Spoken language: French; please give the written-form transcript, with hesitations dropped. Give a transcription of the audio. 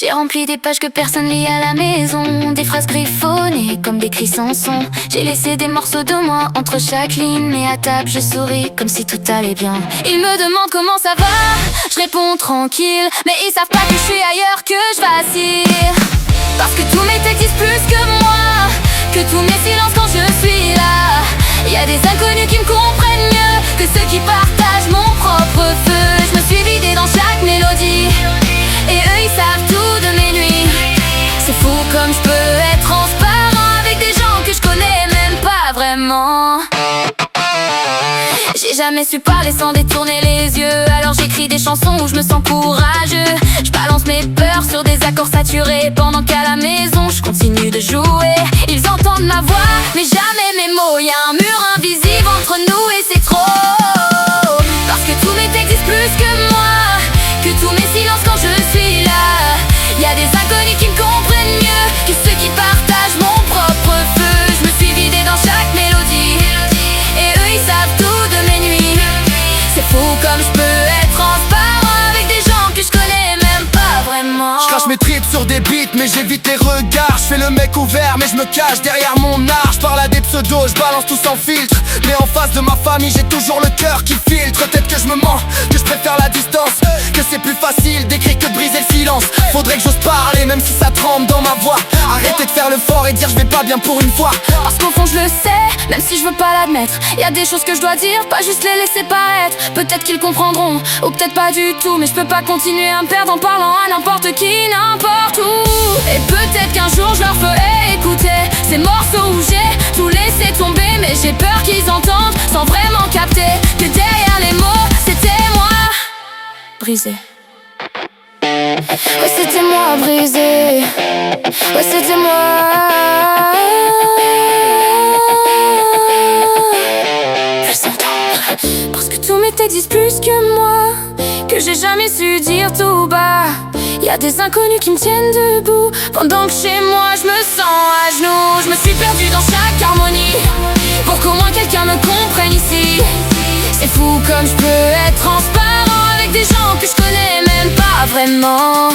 J'ai rempli des pages que personne lit à la maison, des phrases griffonnées comme des cris sans son. J'ai laissé des morceaux de moi entre chaque ligne, mais à table je souris comme si tout allait bien. Ils me demandent comment ça va, je réponds tranquille, mais ils savent pas que je suis ailleurs, que je vacille. Parce que tous mes textes disent plus que moi, que tous mes silences quand je suis là. Y a des inconnus qui me comprennent mieux que ceux qui partagent mon propre feu. Je me suis vidée dans chaque mélodie, et eux ils savent tout de mes nuits. C'est fou comme je peux être transparent avec des gens que je connais même pas vraiment. J'ai jamais su parler sans détourner les yeux, alors j'écris des chansons où je me sens courageux. Je balance mes peurs sur des accords saturés, pendant qu'à la maison je continue de jouer. Ils entendent ma voix mais jamais mes mots. Y'a un mur invisible entre nous et c'est trop. Parce que tous mes textes disent plus que moi, que tous mes silences quand je suis là. Y'a des inconnus qui me comprennent mieux que ceux qui partagent mon propre feu. Je me suis vidée dans chaque mélodie, et eux ils savent tout de mes nuits. C'est fou comme je peux être transparent avec des gens que je connais même pas vraiment. Je crache mes tripes sur des beats mais j'évite les regards. Je fais le mec ouvert mais je me cache derrière mon art. Je parle à des pseudos, je balance tout sans filtre. Mais en face de ma famille j'ai toujours le cœur qui filtre. Peut-être que je me mens, que je préfère la distance, que c'est plus facile d'écrire que de briser le silence. Faudrait que j'ose parler même si ça tremble dans ma voix. Arrêtez de faire le fort et dire je vais pas bien pour une fois. Parce qu'au fond je le sais, même si je veux pas l'admettre. Y'a des choses que je dois dire, pas juste les laisser paraître. Peut-être qu'ils comprendront, ou peut-être pas du tout. Mais je peux pas continuer à me perdre en parlant à n'importe qui, n'importe où. Et peut-être qu'un jour je leur ferai écouter ces morceaux où j'ai tout laissé tomber. Mais j'ai peur qu'ils entendent sans vraiment capter que derrière les mots c'était moi brisé. Ouais c'était moi brisé, ouais c'était moi. Parce que tous mes textes disent plus que moi, que j'ai jamais su dire tout bas. Y'a des inconnus qui me tiennent debout, pendant que chez moi je me sens à genoux. Je me suis perdue dans chaque harmonie, pour qu'au moins quelqu'un me comprenne ici. C'est fou comme je peux être transparent avec des gens que je connais même pas vraiment.